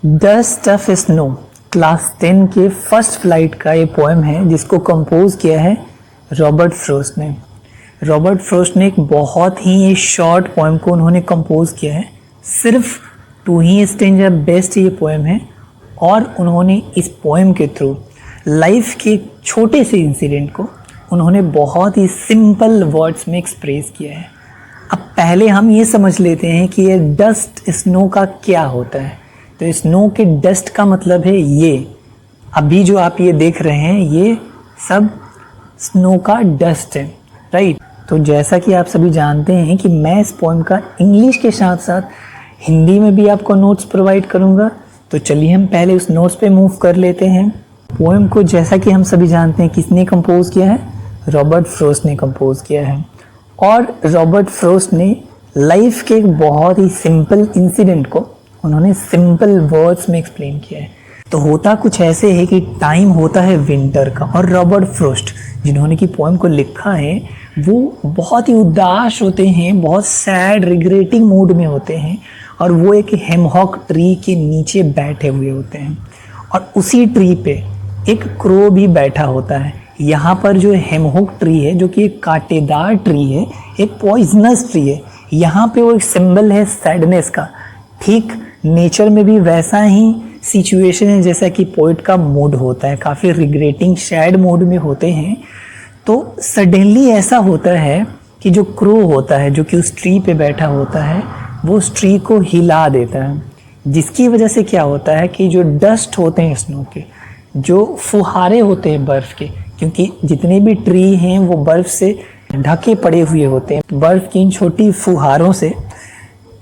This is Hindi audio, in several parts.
The stuff is snow class 10 के फर्स्ट फ्लाइट का ये पोएम है जिसको कंपोज किया है रॉबर्ट फ्रॉस्ट ने। रॉबर्ट फ्रॉस्ट ने एक बहुत ही शॉर्ट पोएम को उन्होंने कंपोज किया है। सिर्फ टू ही स्ट्रेंजर बेस्ट ये पोएम है और उन्होंने इस पोएम के थ्रू लाइफ के छोटे से इंसिडेंट को उन्होंने बहुत ही सिंपल वर्ड्स में एक्सप्रेस किया है। अब पहले हम ये समझ लेते हैं कि ये डस्ट स्नो का क्या होता है। तो स्नो के डस्ट का मतलब है ये अभी जो आप ये देख रहे हैं ये सब स्नो का डस्ट है, राइट। तो जैसा कि आप सभी जानते हैं कि मैं इस पोएम का इंग्लिश के साथ साथ हिंदी में भी आपको नोट्स प्रोवाइड करूँगा। तो चलिए हम पहले उस नोट्स पे मूव कर लेते हैं। पोएम को जैसा कि हम सभी जानते हैं किसने कंपोज किया है, रॉबर्ट फ्रॉस्ट ने कंपोज किया है। और रॉबर्ट फ्रॉस्ट ने लाइफ के एक बहुत ही सिंपल इंसिडेंट को उन्होंने सिंपल वर्ड्स में एक्सप्लेन किया है। तो होता कुछ ऐसे है कि टाइम होता है विंटर का और रॉबर्ट फ्रॉस्ट जिन्होंने की पोएम को लिखा है वो बहुत ही उदास होते हैं, बहुत सैड रिग्रेटिंग मूड में होते हैं और वो एक हेमहॉक ट्री के नीचे बैठे हुए होते हैं और उसी ट्री पे एक क्रो भी बैठा होता है। यहाँ पर जो हेमहॉक ट्री है जो कि एक कांटेदार ट्री है, एक पॉइजनस ट्री है, यहाँ पे वो एक सिंबल है सैडनेस का। ठीक नेचर में भी वैसा ही सिचुएशन है जैसा कि पोइट का मूड होता है, काफ़ी रिग्रेटिंग सैड मूड में होते हैं। तो सडनली ऐसा होता है कि जो क्रो होता है जो कि उस ट्री पे बैठा होता है वो उस ट्री को हिला देता है, जिसकी वजह से क्या होता है कि जो डस्ट होते हैं स्नो के, जो फुहारे होते हैं बर्फ़ के, क्योंकि जितने भी ट्री हैं वो बर्फ़ से ढके पड़े हुए होते हैं, बर्फ़ की इन छोटी फुहारों से।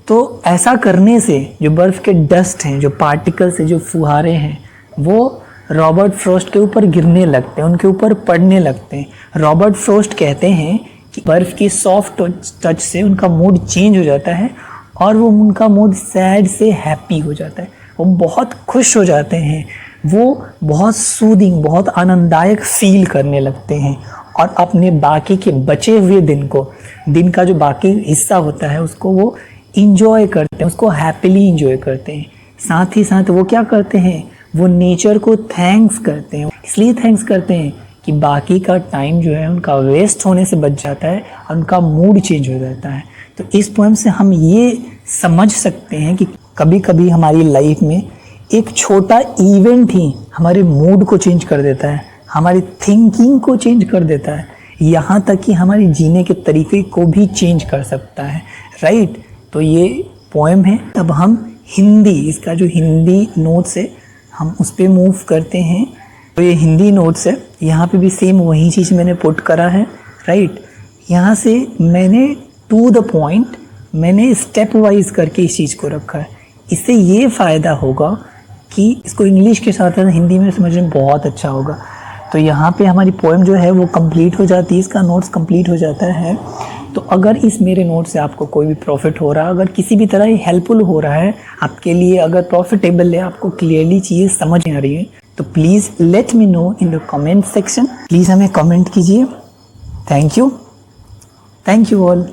तो ऐसा करने से जो बर्फ़ के डस्ट हैं, जो पार्टिकल्स हैं, जो फुहारे हैं, वो रॉबर्ट फ्रॉस्ट के ऊपर गिरने लगते हैं, उनके ऊपर पड़ने लगते हैं। रॉबर्ट फ्रॉस्ट कहते हैं कि बर्फ़ की सॉफ्ट टच से उनका मूड चेंज हो जाता है और वो उनका मूड सैड से हैप्पी हो जाता है, वो बहुत खुश हो जाते हैं, वो बहुत सूदिंग, बहुत आनंददायक फील करने लगते हैं और अपने बाकी के बचे हुए दिन का जो बाकी हिस्सा होता है उसको वो इंजॉय करते हैं, उसको हैप्पीली इंजॉय करते हैं। साथ ही साथ वो क्या करते हैं, वो नेचर को थैंक्स करते हैं। इसलिए थैंक्स करते हैं कि बाकी का टाइम जो है उनका वेस्ट होने से बच जाता है और उनका मूड चेंज हो जाता है। तो इस पोएम से हम ये समझ सकते हैं कि कभी कभी हमारी लाइफ में एक छोटा इवेंट ही हमारे मूड को चेंज कर देता है, हमारी थिंकिंग को चेंज कर देता है, यहाँ तक कि हमारी जीने के तरीके को भी चेंज कर सकता है, राइट। तो ये पोएम है। अब हम हिंदी, इसका जो हिंदी नोट्स है हम उस पर मूव करते हैं। तो ये हिंदी नोट्स है, यहाँ पे भी सेम वही चीज़ मैंने पुट करा है, राइट। यहाँ से मैंने टू द पॉइंट मैंने स्टेप वाइज करके इस चीज़ को रखा है। इससे ये फ़ायदा होगा कि इसको इंग्लिश के साथ साथ हिंदी में समझने में बहुत अच्छा होगा। तो यहाँ पे हमारी पोएम जो है वो कंप्लीट हो जाती है, इसका नोट्स कंप्लीट हो जाता है। तो अगर इस मेरे नोट से आपको कोई भी प्रॉफिट हो रहा है, अगर किसी भी तरह हेल्पफुल हो रहा है आपके लिए, अगर प्रॉफिटेबल है, आपको क्लियरली चीज़ें समझ आ रही है, तो please let me know in the comment section. Please हमें कमेंट कीजिए। Thank you all.